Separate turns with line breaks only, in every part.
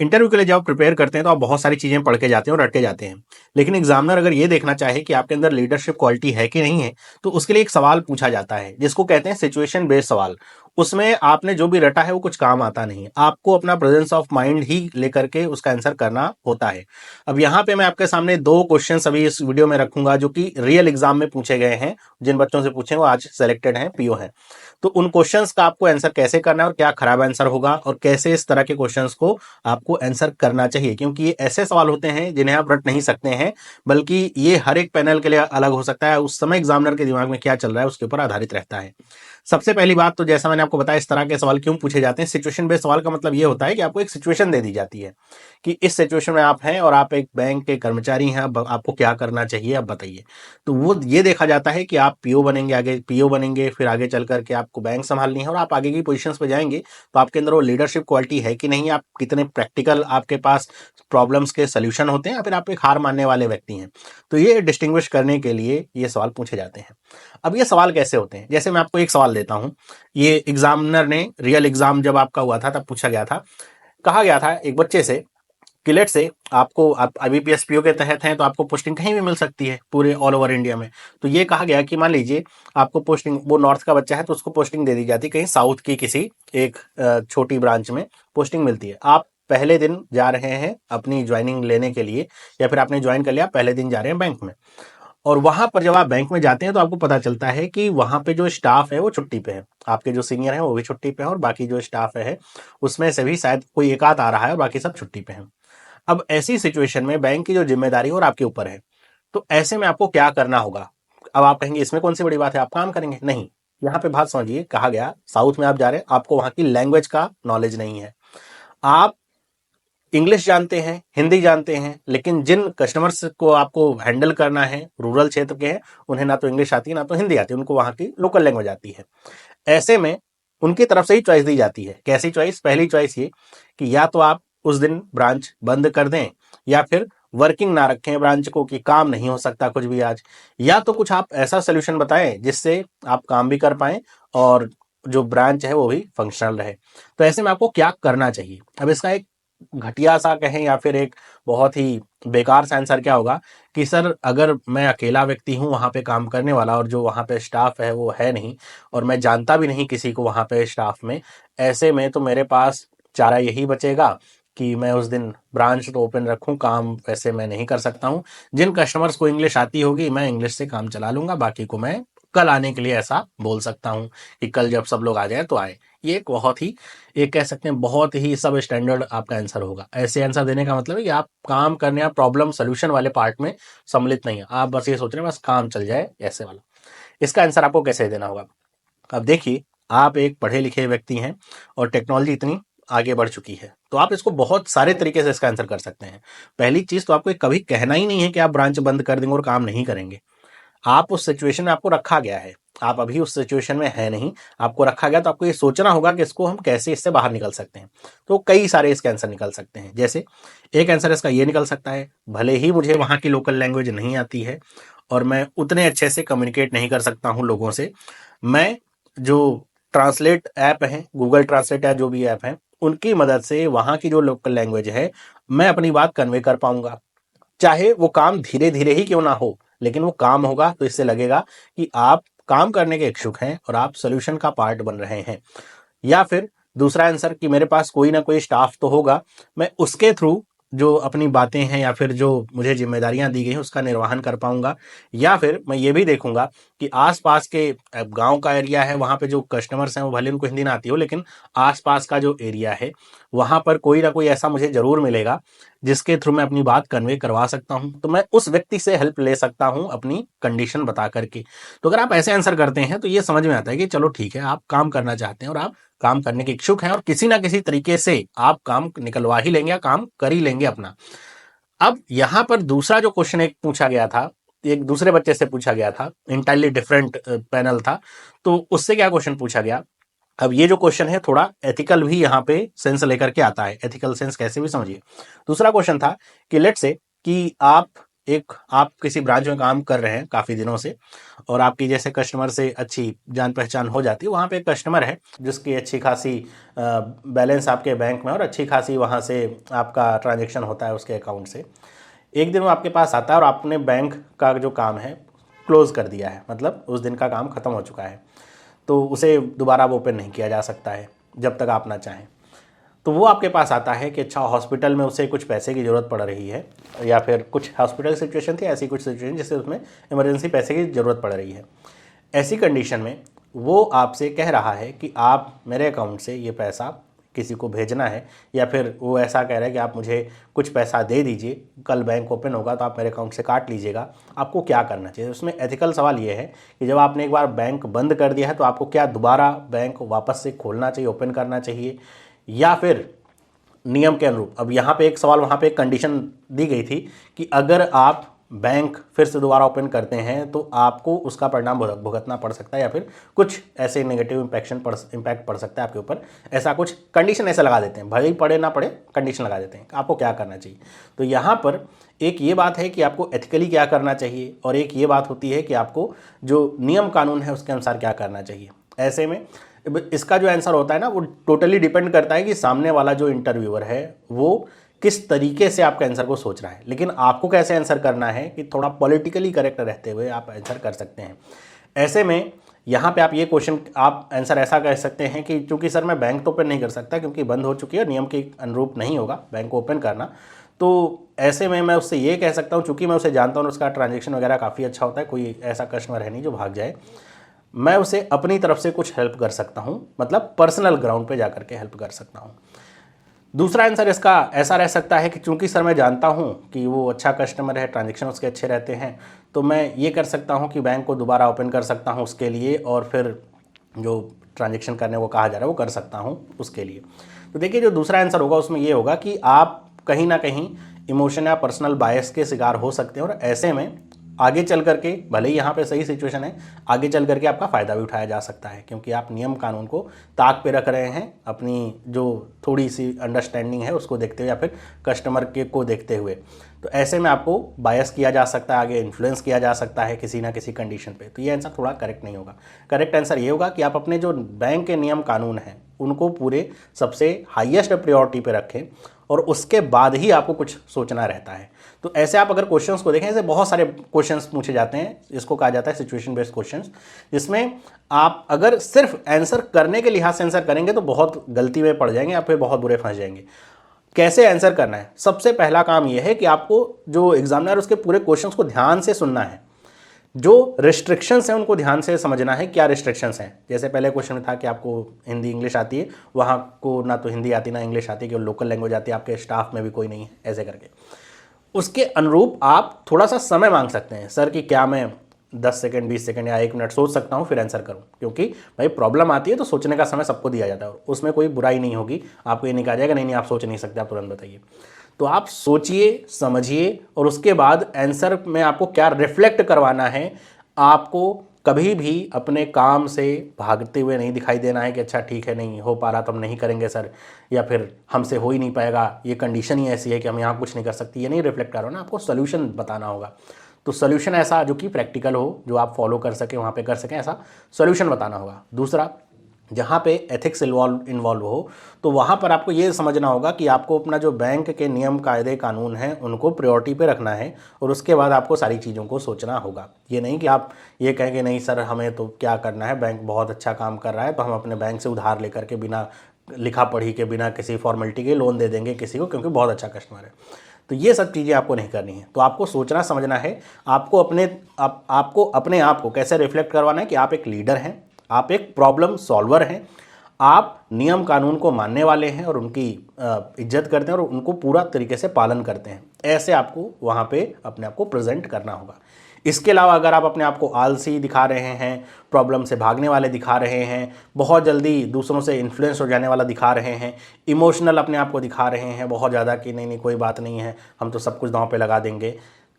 Interview के लिए जब आप प्रिपेयर करते हैं तो आप बहुत सारी चीजें पढ़ के जाते हैं और रट के जाते हैं, लेकिन एग्जामिनर अगर ये देखना चाहे कि आपके अंदर लीडरशिप क्वालिटी है कि नहीं है, तो उसके लिए एक सवाल पूछा जाता है जिसको कहते हैं सिचुएशन बेस्ड सवाल। उसमें आपने जो भी रटा है वो कुछ काम आता नहीं है, आपको अपना प्रेजेंस ऑफ माइंड ही लेकर के उसका आंसर करना होता है। अब यहाँ पे मैं आपके सामने दो क्वेश्चन अभी इस वीडियो में रखूंगा जो कि रियल एग्जाम में पूछे गए हैं। जिन बच्चों से पूछे वो आज सेलेक्टेड हैं, पीओ हैं। तो उन क्वेश्चंस का आपको आंसर कैसे करना है और क्या खराब आंसर होगा और कैसे इस तरह के क्वेश्चंस को आपको आंसर करना चाहिए, क्योंकि ये ऐसे सवाल होते हैं जिन्हें आप रट नहीं सकते हैं, बल्कि ये हर एक पैनल के लिए अलग हो सकता है। उस समय एग्जामिनर के दिमाग में क्या चल रहा है उसके ऊपर आधारित रहता है। सबसे पहली बात तो जैसा मैंने आपको बताया, इस तरह के सवाल क्यों पूछे जाते हैं। सिचुएशन बेस्ड सवाल का मतलब ये होता है कि आपको एक सिचुएशन दे दी जाती है कि इस सिचुएशन में आप हैं और आप एक बैंक के कर्मचारी हैं, अब आपको क्या करना चाहिए अब बताइए। तो वो ये देखा जाता है कि आप पीओ बनेंगे, आगे पीओ बनेंगे, फिर आगे चल करके आपको बैंक संभालनी है और आप आगे की पोजीशंस पे जाएंगे, तो आपके अंदर वो लीडरशिप क्वालिटी है कि नहीं, आप कितने प्रैक्टिकल आपके पास प्रॉब्लम्स के सोल्यूशन होते हैं या फिर आप एक हार मानने वाले व्यक्ति हैं। तो ये डिस्टिंग्विश करने के लिए ये सवाल पूछे जाते हैं। अब ये सवाल कैसे होते हैं, जैसे मैं आपको एक सवाल देता हूं। ये एग्जामिनर ने रियल एग्जाम जब आपका हुआ था तब पूछा गया था, कहा गया था एक बच्चे से कि लेट से आपको, आप आईबीपीएस पीओ के तहत हैं तो आपको पोस्टिंग कहीं भी मिल सकती है पूरे ऑल ओवर इंडिया में। तो ये कहा गया कि मान लीजिए आपको पोस्टिंग, वो नॉर्थ का बच्चा है तो उसको पोस्टिंग दे दी जाती है कहीं साउथ की किसी एक छोटी ब्रांच में पोस्टिंग मिलती है। आप पहले दिन जा रहे हैं अपनी ज्वाइनिंग लेने के लिए, या फिर आपने ज्वाइन कर लिया, पहले दिन जा रहे हैं बैंक में। और वहां पर जब आप बैंक में जाते हैं तो आपको पता चलता है कि वहां पे जो स्टाफ है वो छुट्टी पे है, आपके जो सीनियर है वो भी छुट्टी पे है और बाकी जो स्टाफ है उसमें से भी शायद कोई एक आध आ रहा है और बाकी सब छुट्टी पे है। अब ऐसी सिचुएशन में बैंक की जो जिम्मेदारी है और आपके ऊपर है, तो ऐसे में आपको क्या करना होगा। अब आप कहेंगे इसमें कौन सी बड़ी बात है, आप काम करेंगे, नहीं। यहाँ पे बात समझिए, कहा गया साउथ में आप जा रहे हैं, आपको वहां की लैंग्वेज का नॉलेज नहीं है। आप इंग्लिश जानते हैं, हिंदी जानते हैं, लेकिन जिन कस्टमर्स को आपको हैंडल करना है रूरल क्षेत्र के हैं, उन्हें ना तो इंग्लिश आती है ना तो हिंदी आती है, उनको वहां की लोकल लैंग्वेज आती है। ऐसे में उनकी तरफ से ही चॉइस दी जाती है। कैसी चॉइस? पहली चॉइस ये कि या तो आप उस दिन ब्रांच बंद कर दें, या फिर वर्किंग ना रखें ब्रांच को कि काम नहीं हो सकता कुछ भी आज, या तो कुछ आप ऐसा सोल्यूशन बताएं जिससे आप काम भी कर पाएं और जो ब्रांच है वो भी फंक्शनल रहे। तो ऐसे में आपको क्या करना चाहिए। अब इसका एक घटिया सा कहें या फिर एक बहुत ही बेकार सा आंसर क्या होगा कि सर अगर मैं अकेला व्यक्ति हूं वहां पे काम करने वाला और जो वहां पे स्टाफ है वो है नहीं, और मैं जानता भी नहीं किसी को वहां पे स्टाफ में, ऐसे में तो मेरे पास चारा यही बचेगा कि मैं उस दिन ब्रांच तो ओपन रखूं, काम वैसे मैं नहीं कर सकता हूं। जिन कस्टमर्स को इंग्लिश आती होगी मैं इंग्लिश से काम चला लूंगा, बाकी को मैं कल आने के लिए ऐसा बोल सकता हूं कि कल जब सब लोग आ जाए तो आए। ये एक बहुत ही, एक कह सकते हैं बहुत ही सब स्टैंडर्ड आपका आंसर होगा। ऐसे आंसर देने का मतलब है कि आप काम करने या प्रॉब्लम सोल्यूशन वाले पार्ट में सम्मिलित नहीं है, आप बस ये सोच रहे हैं बस काम चल जाए, ऐसे वाला। इसका आंसर आपको कैसे देना होगा। अब देखिए, आप एक पढ़े लिखे व्यक्ति हैं और टेक्नोलॉजी इतनी आगे बढ़ चुकी है, तो आप इसको बहुत सारे तरीके से इसका आंसर कर सकते हैं। पहली चीज तो आपको कभी कहना ही नहीं है कि आप ब्रांच बंद कर देंगे और काम नहीं करेंगे। आप उस सिचुएशन में आपको रखा गया है, आप अभी उस सिचुएशन में है नहीं, आपको रखा गया, तो आपको ये सोचना होगा कि इसको हम कैसे इससे बाहर निकल सकते हैं। तो कई सारे इसके आंसर निकल सकते हैं। जैसे एक आंसर इसका ये निकल सकता है, भले ही मुझे वहां की लोकल लैंग्वेज नहीं आती है और मैं उतने अच्छे से कम्युनिकेट नहीं कर सकता हूं लोगों से, मैं जो ट्रांसलेट ऐप है, गूगल ट्रांसलेट या जो भी ऐप है, उनकी मदद से वहां की जो लोकल लैंग्वेज है मैं अपनी बात कन्वे कर पाऊंगा। चाहे वो काम धीरे धीरे ही क्यों ना हो, लेकिन वो काम होगा, तो इससे लगेगा कि आप काम करने के इच्छुक हैं और आप सोल्यूशन का पार्ट बन रहे हैं। या फिर दूसरा आंसर कि मेरे पास कोई ना कोई स्टाफ तो होगा, मैं उसके थ्रू जो अपनी बातें हैं या फिर जो मुझे जिम्मेदारियां दी गई हैं उसका निर्वहन कर पाऊंगा। या फिर मैं ये भी देखूंगा कि आसपास के गांव का एरिया है, वहां पे जो कस्टमर्स हैं वो भले उनको हिंदी ना आती हो, लेकिन आसपास का जो एरिया है वहां पर कोई ना कोई ऐसा मुझे जरूर मिलेगा जिसके थ्रू मैं अपनी बात कन्वे करवा सकता हूं, तो मैं उस व्यक्ति से हेल्प ले सकता हूं अपनी कंडीशन बता करके। तो अगर आप ऐसे आंसर करते हैं तो ये समझ में आता है कि चलो ठीक है, आप काम करना चाहते हैं और आप काम करने के इच्छुक हैं और किसी ना किसी तरीके से आप काम निकलवा ही लेंगे या काम कर ही लेंगे अपना। अब यहां पर दूसरा जो क्वेश्चन एक पूछा गया था, एक दूसरे बच्चे से पूछा गया था, इंटायरली डिफरेंट पैनल था, तो उससे क्या क्वेश्चन पूछा गया। अब ये जो क्वेश्चन है थोड़ा एथिकल भी यहाँ पे सेंस लेकर के आता है, एथिकल सेंस कैसे भी समझिए। दूसरा क्वेश्चन था कि लेट से कि आप एक आप किसी ब्रांच में काम कर रहे हैं काफ़ी दिनों से और आपकी जैसे कस्टमर से अच्छी जान पहचान हो जाती है, वहाँ पे एक कस्टमर है जिसकी अच्छी खासी बैलेंस आपके बैंक में और अच्छी खासी वहाँ से आपका ट्रांजेक्शन होता है उसके अकाउंट से। एक दिन वो आपके पास आता है और आपने बैंक का जो काम है क्लोज़ कर दिया है, मतलब उस दिन का काम ख़त्म हो चुका है, तो उसे दोबारा अब ओपन नहीं किया जा सकता है जब तक आप ना चाहें। तो वो आपके पास आता है कि अच्छा हॉस्पिटल में उसे कुछ पैसे की ज़रूरत पड़ रही है, या फिर कुछ हॉस्पिटल सिचुएशन थी, ऐसी कुछ सिचुएशन जिससे उसमें इमरजेंसी पैसे की ज़रूरत पड़ रही है। ऐसी कंडीशन में वो आपसे कह रहा है कि आप मेरे अकाउंट से ये पैसा किसी को भेजना है, या फिर वो ऐसा कह रहा है कि आप मुझे कुछ पैसा दे दीजिए, कल बैंक ओपन होगा तो आप मेरे अकाउंट से काट लीजिएगा। आपको क्या करना चाहिए? उसमें एथिकल सवाल ये है कि जब आपने एक बार बैंक बंद कर दिया है तो आपको क्या दोबारा बैंक वापस से खोलना चाहिए, ओपन करना चाहिए, या फिर नियम के अनुरूप? अब यहाँ पे एक सवाल, वहाँ पे एक कंडीशन दी गई थी कि अगर आप बैंक फिर से दोबारा ओपन करते हैं तो आपको उसका परिणाम भुगतना पड़ सकता है, या फिर कुछ ऐसे नेगेटिव इम्पैक्ट पड़ सकता है आपके ऊपर। ऐसा कुछ कंडीशन ऐसे लगा देते हैं, भले ही पड़े ना पड़े, कंडीशन लगा देते हैं आपको क्या करना चाहिए। तो यहाँ पर एक ये बात है कि आपको एथिकली क्या करना चाहिए, और एक ये बात होती है कि आपको जो नियम कानून है उसके अनुसार क्या करना चाहिए। ऐसे में इसका जो आंसर होता है ना, वो टोटली डिपेंड करता है कि सामने वाला जो इंटरव्यूअर है वो किस तरीके से आपके आंसर को सोच रहा है। लेकिन आपको कैसे आंसर करना है कि थोड़ा पॉलिटिकली करेक्ट रहते हुए आप आंसर कर सकते हैं। ऐसे में यहाँ पे आप ये क्वेश्चन, आप आंसर ऐसा कह सकते हैं कि चूंकि सर मैं बैंक तो ओपन नहीं कर सकता क्योंकि बंद हो चुकी है, नियम के अनुरूप नहीं होगा बैंक को ओपन करना, तो ऐसे में मैं उससे ये कह सकता हूँ, चूंकि मैं उसे जानता हूँ, उसका ट्रांजेक्शन वगैरह काफ़ी अच्छा होता है, कोई ऐसा कस्टमर है नहीं जो भाग जाए, मैं उसे अपनी तरफ से कुछ हेल्प कर सकता हूं, मतलब पर्सनल ग्राउंड पे जाकर के हेल्प कर सकता हूं। दूसरा आंसर इसका ऐसा रह सकता है कि चूंकि सर मैं जानता हूं कि वो अच्छा कस्टमर है, ट्रांजैक्शन उसके अच्छे रहते हैं, तो मैं ये कर सकता हूं कि बैंक को दोबारा ओपन कर सकता हूं उसके लिए, और फिर जो ट्रांजैक्शन करने को कहा जा रहा है वो कर सकता हूं उसके लिए। तो देखिए जो दूसरा आंसर होगा उसमें ये होगा कि आप कहीं ना कहीं इमोशन या पर्सनल बायस के शिकार हो सकते हैं, और ऐसे में आगे चल करके, भले ही यहाँ पे सही सिचुएशन है, आगे चल करके आपका फ़ायदा भी उठाया जा सकता है, क्योंकि आप नियम कानून को ताक पे रख रहे हैं, अपनी जो थोड़ी सी अंडरस्टैंडिंग है उसको देखते हुए, या फिर कस्टमर के को देखते हुए। तो ऐसे में आपको बायस किया जा सकता है, आगे इन्फ्लुएंस किया जा सकता है किसी ना किसी कंडीशन पे। तो ये आंसर थोड़ा करेक्ट नहीं होगा। करेक्ट आंसर ये होगा कि आप अपने जो बैंक के नियम कानून हैं उनको पूरे सबसे हाईएस्ट प्रायोरिटी पे रखें, और उसके बाद ही आपको कुछ सोचना रहता है। तो ऐसे आप अगर क्वेश्चंस को देखें, ऐसे बहुत सारे क्वेश्चंस पूछे जाते हैं, इसको कहा जाता है सिचुएशन बेस्ड क्वेश्चंस, जिसमें आप अगर सिर्फ आंसर करने के लिहाज से आंसर करेंगे तो बहुत गलती में पड़ जाएंगे, आप फिर बहुत बुरे फंस जाएंगे। कैसे आंसर करना है? सबसे पहला काम यह है कि आपको जो एग्जामिनर उसके पूरे क्वेश्चंस को ध्यान से सुनना है, जो रिस्ट्रिक्शंस हैं उनको ध्यान से समझना है, क्या रिस्ट्रिक्शंस हैं। जैसे पहले क्वेश्चन में था कि आपको हिंदी इंग्लिश आती है, वहाँ को ना तो हिंदी आती ना इंग्लिश आती, कि लोकल लैंग्वेज आती है, आपके स्टाफ में भी कोई नहीं है, ऐसे करके उसके अनुरूप आप थोड़ा सा समय मांग सकते हैं। सर कि क्या मैं 10 सेकंड 20 सेकंड या 1 मिनट सोच सकता हूँ फिर आंसर करूँ, क्योंकि भाई प्रॉब्लम आती है तो सोचने का समय सबको दिया जाता है, उसमें कोई बुराई नहीं होगी। आपको ये नहीं कहा जाएगा नहीं नहीं आप सोच नहीं सकते, आप तुरंत बताइए। तो आप सोचिए, समझिए, और उसके बाद आंसर में आपको क्या रिफ्लेक्ट करवाना है। आपको कभी भी अपने काम से भागते हुए नहीं दिखाई देना है कि अच्छा ठीक है नहीं हो पा रहा तो हम नहीं करेंगे सर, या फिर हमसे हो ही नहीं पाएगा, ये कंडीशन ही ऐसी है कि हम यहाँ कुछ नहीं कर सकते, ये नहीं रिफ्लेक्ट करो ना, आपको सोल्यूशन बताना होगा। तो सोल्यूशन ऐसा जो कि प्रैक्टिकल हो, जो आप फॉलो कर सकें, वहाँ पे कर सकें, ऐसा सोल्यूशन बताना होगा। दूसरा, जहाँ पे एथिक्स इन्वॉल्व हो, तो वहाँ पर आपको ये समझना होगा कि आपको अपना जो बैंक के नियम कायदे कानून हैं उनको प्रायोरिटी पे रखना है, और उसके बाद आपको सारी चीज़ों को सोचना होगा। ये नहीं कि आप ये कहें कि नहीं सर हमें तो क्या करना है, बैंक बहुत अच्छा काम कर रहा है तो हम अपने बैंक से उधार लेकर के बिना लिखा पढ़ी के, बिना किसी फॉर्मेलिटी के लोन दे देंगे किसी को क्योंकि बहुत अच्छा कस्टमर है। तो ये सब चीज़ें आपको नहीं करनी है। तो आपको सोचना समझना है, आपको अपने आप को कैसे रिफ्लेक्ट करवाना है कि आप एक लीडर हैं, आप एक प्रॉब्लम सॉल्वर हैं, आप नियम कानून को मानने वाले हैं और उनकी इज्जत करते हैं और उनको पूरा तरीके से पालन करते हैं। ऐसे आपको वहाँ पे अपने आप को प्रेजेंट करना होगा। इसके अलावा अगर आप अपने आप को आलसी दिखा रहे हैं, प्रॉब्लम से भागने वाले दिखा रहे हैं, बहुत जल्दी दूसरों से इन्फ्लुएंस हो जाने वाला दिखा रहे हैं, इमोशनल अपने आप को दिखा रहे हैं बहुत ज़्यादा कि नहीं नहीं कोई बात नहीं है, हम तो सब कुछ दांव पे लगा देंगे,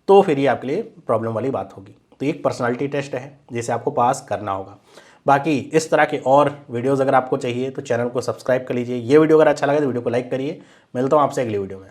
तो फिर ये आपके लिए प्रॉब्लम वाली बात होगी। तो एक पर्सनालिटी टेस्ट है जिसे आपको पास करना होगा। बाकी इस तरह के और वीडियोज़ अगर आपको चाहिए तो चैनल को सब्सक्राइब कर लीजिए। ये वीडियो अगर अच्छा लगे तो वीडियो को लाइक करिए। मिलता हूँ आपसे अगली वीडियो में।